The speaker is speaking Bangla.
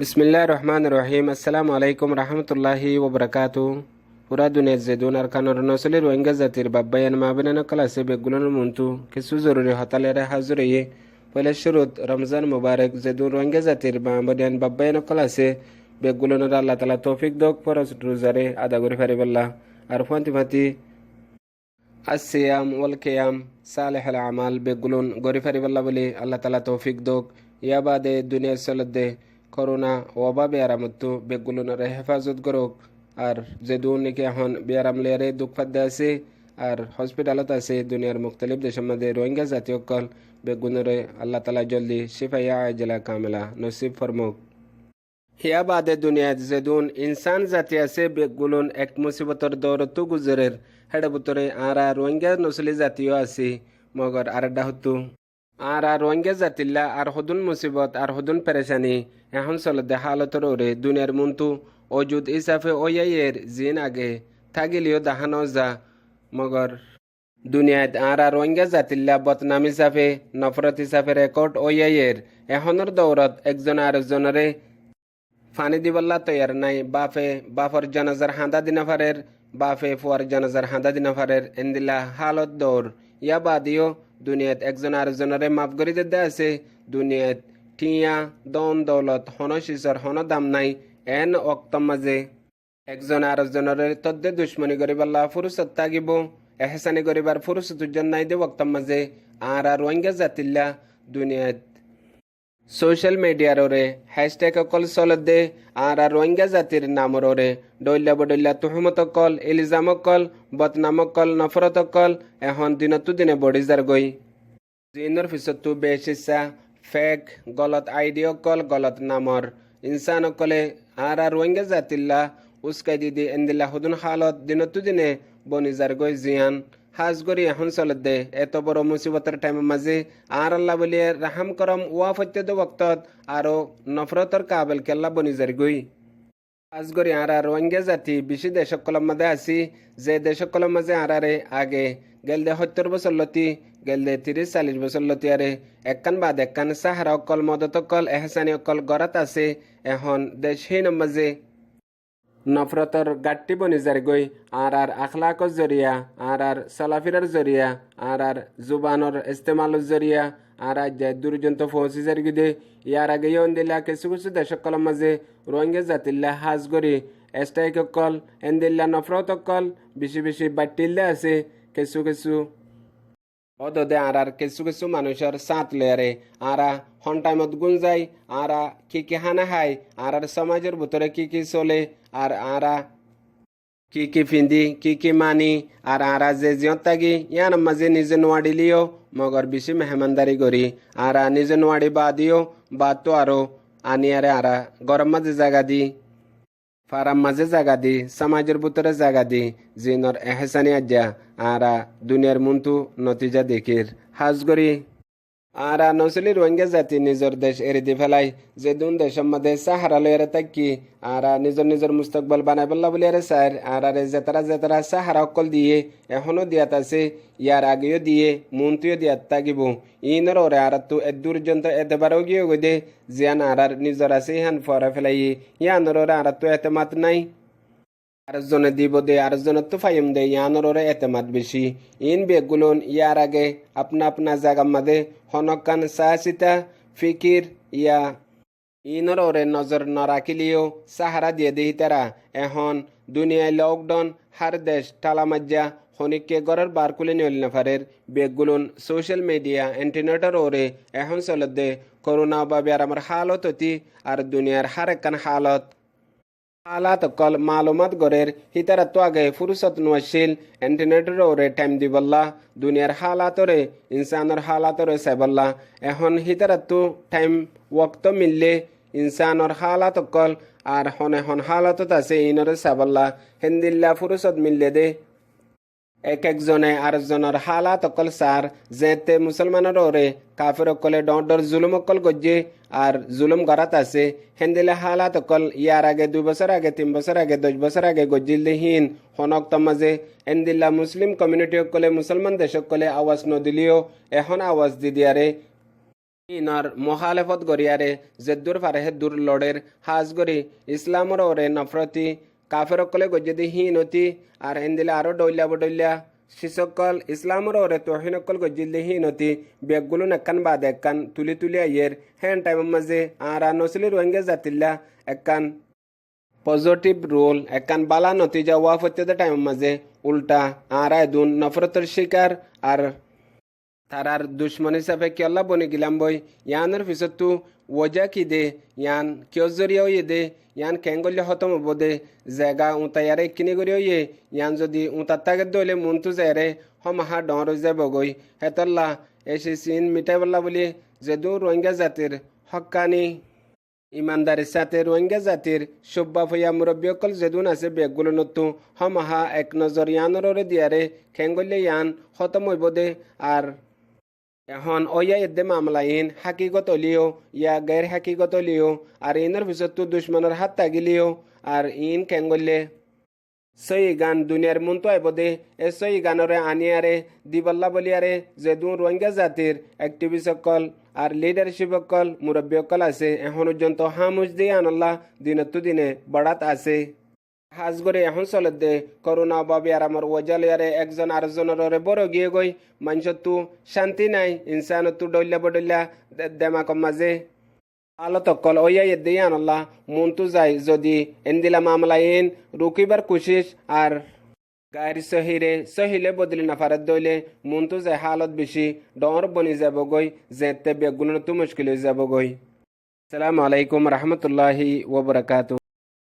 বিসমিল্লাহির রহমানির রহিম। আসসালামু আলাইকুম রহমতুল্লাহি ওবরাকাতু। পুরা দুনিয়ার জেদুন আর কানোর নসলি রোহিঙ্গা জাতির বাব্বায়ান মাবিনান কালাসে বেগুলোর মন্তু কিছু জরুরি হতালেরে হাজুরিয়ে পয়লা শুরুত রমজান মুবারক জেদুন রোহিঙ্গা জাতির মাবিনান বাব্বায়ান কালাসে বেগুলোর আল্লাহ তালা তৌফিক দোক ফরজ রোজারে আদা করে ফারিবাল্লাহ আর ফান্তি ফাতি আসিয়াম ওয়াল কিয়াম সালেহ আল আমাল বেগুলুন গরি ফারিবাল্লাহ বলি আল্লাহ তালা তৌফিক দোক ইয়া বাদে দুনিয়া চলতে করোনা ওবা বেয়ারামতো বেগুলোর হেফাজত করুক আর যে নাকি এখন বেয়ারাম লেয়ারে দুঃখ ফাদ্দে আছে আর হসপিটালত আছে দুনিয়ার মুখতালিফ দেশের মধ্যে রোহিঙ্গা জাতীয় কল বেগুনরে আল্লাহ তালা জলদি শিফাইয়া আজলা কামেলা নসিব ফরমুক। হিয়া বাদে দুনিয়াত যেদুন ইনসান জাতি আছে বেগুলুন এক মুসিবতর দৌরতো গুজরের হেডে বুতরে আর রোহিঙ্গা নসলি জাতীয় আছে মগর আর ডাহতু আর রোহিঙ্গা জাতিল্লা আর হদুন মুসিবত আর হদুন পেরেশানি এখন চলতে হালতর ওরে দুনিয়ার মন্তু অজুদ ইসাফে ওয়াইয়ের জিন আগে থাগিলিও দাহানো যা মগর দুনিয়াত আর রোহিঙ্গা জাতিল্লা বদনাম হিসাবে নফরত হিসাবে রেকর্ড ওয়াইয়ের এখনের দৌলত একজন আরেকজনরে ফানি দিবল্লা তৈয়ার নাই বাফর জানাজার হাঁদা দিনাফারের বাফে ফুয়ার জানাজার হাঁদা দিনাফারের এন্দিল্লা হালত দৌড় ইয়া বাদিও দুনিয়াত একজন আরেকজনরে মাফ করি দিতে আছে দুনিয়াত টিয়া দন দৌলত হন শিশর হন দাম নাই এন অক্তম মাঝে একজন আরেকজনরে তদ্দে দুশ্মনী করিবাল্লা ফুরুসত তাগিব এহসানি করিবার ফুরুসত নাই দে অক্তম মাঝে আর রোহিঙ্গা জাতিল্লা দুনিয়াত সোশ্যাল মিডিয়ার ওরে হ্যাশট্যাগ অকল চলত দে আর রোহিঙ্গা জাতির নামর ওরে ডইল্লা বডইল্লা তুহমত কল ইলিজাম কল বদনাম কল নফরত কল এখন দিনতো দিনে বডিজার গই জিনর পিছতো বেশিসা ফেক গলত আইডিও কল গলত নামর ইনসান কলে আর রোহিঙ্গা জাতিল্লা উস্কাই দিদি এন্দিল্লা হুদুন হালত দিনতো দিনে বনিজার গই জিয়ান হাজ গরি এখন চলত দে এত বড় মুসিবতের টাইমের মাঝে আর আল্লাহ বলিয়ে রাহাম করম ওয়া ফত্যদ বক্তত আরো নফরতর কাবেল কেল্লা বনিজার গই হাজ গরি আর রোহিঙ্গা জাতি বেশি দেশকলম মাঝে আছি যে দেশকলম মাঝে আরে আগে গেল দে 70 বছর লতি গেল দে 30-40 বছর লতি আরে একখান বাদ একখান সাহারা অকল মদত অকল এহসানি অকল গরাত আছে এখন দেশহীন মাঝে নফরতর গাট্টি বনিজার গই আর আখলাকর জরিয়া আর সালাফিরার জরিয়া আর জুবানর ইস্তেমালর জরিয়া আর দুর্জন্ত পৌঁছি জারি দে ইয়ার আগে দিল্লা কিছু কিছু দেশকল মাঝে রোহিঙ্গা জাতিল্লা হাজ গরি এস্টাইক কল এন্দিল্লা নফরত কল বেশি বেশি বাট্টিল্লা আছে কিছু কিছু অদে আর কিছু কিছু মানুষের সাঁত লেয়ারে আরা হন টাইমত গুন যায় আরা কি হানা হাই আর সমাজের ভিতরে কি চলে আর আরা কি ফিন্দি কি মানি আর আরা যে জিয়ত থাকি ইয়ান মাঝে নিজে নোয়াডিলিও মগর বেশি মেহমানদারি করি আর নিজে নোয়াডি বাদিও বাদ তো আরো আনি আরা গরম মাঝে জায়গা দি ফারাম মাঝে জায়গা দি সমাজের ভিতরে জায়গা দি জিনর এহসানি আজ্জা আর দুনিয়ার মন্তু নতিজা দেখির হাজ করি আর নসলি রোহিঙ্গা জাতি নিজের দেশ এড়ি দি ফেলাই যে দুন দেশের মধ্যে সাহারা লইয়ারে থাকি আর নিজের মুস্তকবল বানাই বললা বলি আরে স্যার আর জেতারা সাহারা অকল দিয়ে এখনো দিয়াত আছে ইয়ার আগেও দিয়ে মন্ত্রীও দিয়াত থাকিব ইনর ওরে আর তো দুর্জন্ত এতেবারও গিয়ে গই দে জিয়ান আর নিজের আছে ইহান ফরা ফেলাই ইয়ানর ওরে আর তো এতে মাত নাই আরেকজনে দিব দে আরেকজনের তো ফাইম দে ইয়ানোর ওরে এতেমাত বেশি ইন বেগুলোন ইয়ার আগে আপনা জায়গা মাদে হনকান সাহসিতা ফিকির ইয়া ইনর ওরে নজর নরাখিলিও সাহারা দিয়ে দেহি তারা এখন দুনিয়ায় লকডাউন হার দেশ টালা মাজ্জা হনিককে গড়ের বার কুলে নিল নাফারের বেগুলোন সোশ্যাল মিডিয়া ইন্টারনেটের ওরে এখন চলত দে করোনা বাবে আর আমার হালত অতি আর দুনিয়ার হার একখান হালাত কল মালুমাত গরের হিতারা তো আগে ফুরসত নওয়াশিল ইন্টারনেটের ওরে টাইম দিবল্লা দুনিয়ার হালাতরে ইনসানের হালাতরে সাইবল্লা এখন হিতারা তো টাইম ওয়াক্ত মিললে ইনসানের হালাত কল আর হন হালাতত আছে ইনরে সাইবল্লা হিন্দিল্লা ফুরসত মিললে দে একজনে আরেকজনের হালাত অকল সার যেতে মুসলমানের ওরে কাফের অকলে ডর জুলুম অকল গজ্জে আর জুলুম গড়াত আছে হেন্দিলে হালাত অকল ইয়ার আগে 2 বছর আগে 3 বছর আগে 10 বছর আগে গজ্জিলহীন হনক তমাজে এন্দিল্লা মুসলিম কমিউনিটি অকলে মুসলমান দেশ অকলে আওয়াজ নদিলিও এখন আওয়াজ দি দিয়ারে ইনর মহালেফত গরিয়ারে জেদ্দুর ফারেহে দূর লড়ের হাজ গরি ইসলামর ওরে নফরতি কাফেরকলে গজ্জেদি হিনতি আর এন্দিলে আরো ডইলা বডইলা শিসকল ইসলামর ওরে তোহিনকল গজ্জিল্লি হিনতি বেগগুলো নেকান বাদ একান তুলি তুলি আইয়ের হ্যান টাইমের মাঝে আর নসলি রোহিঙ্গা জাতিল্লা একান পজিটিভ রোল একান বালা নতিজা ওয়া ফত্যেদা টাইমের মাঝে উল্টা আর আয়দুন নফরতের শিকার আর তারার দুশ্মন হিসাবে কি আল্লাহ বনে গেলাম বই ইয়ানের পিছতো ওজা কি দে ইয়ান কিয় জরিয়া ইয়ে দে ইয়ান কেঙ্গল্য হতম হব দে জায়গা উঁতাইয়ারে কিনে গড়িয়ে ইয়ে ইয়ান যদি উঁতার তাকে দইলে মনতো যায়রে হমাহা ডর হয়ে যাব গই হেতল্লা এসে চিন মিটাই বললা বলি যেদু রোহিঙ্গা জাতির হক্কানি ইমানদারের সাথে রোহিঙ্গা জাতির সব্বা ফইয়া মুরব্বীসকল যেদুন আছে বেগগুলো নতু হমাহা এক নজর ইয়ানরে দিয়ারে খেঙ্গল্য ইয়ান হতম হইব দে আর এখন ওয়া এদ্দে মামলাইন হাকিগত লিও ইয়া গैर হাকিগত লিও আর ইনের পিছতো দুশ্মনের হাত তাগিলিও আর ইন কেঙ্গলে সই গান দুনিয়ার মনতো আইব দে এ সই গানরে আনিয়ারে দিবল্লা বলিয়ারে যেদু রোহিঙ্গা জাতির অ্যাক্টিভিস্টসকল আর লিডারশিপসকল মুরব্বীসকল আছে এখন পর্যন্ত হামুজ দিয়ে আনল্লাহ দিনতো দিনে বড়াত আছে হাজ করে এখন চলে দে করোনা বাবে আর আমার ওজালিয়ারে একজন আরেকজনের বড় গিয়ে গই মানুষতো শান্তি নাই ইনসানতো ডইলা বডইলা দেমাকম মাঝে আলতকল ওয়া এদ্দেই আনল্লাহ মনতো যায় যদি এন্দিলা মামলাইন রুকিবার কোশিশ আর গায়ের সহিলে বদলি নাফারত দইলে মনতো যায় হালত বেশি ডর বনি যাব গই যেতে বেগুলো তো মুশকিল হয়ে যাব গই আসসালামু আলাইকুম রহমতুল্লাহি ওয়া বারাকাতুহু।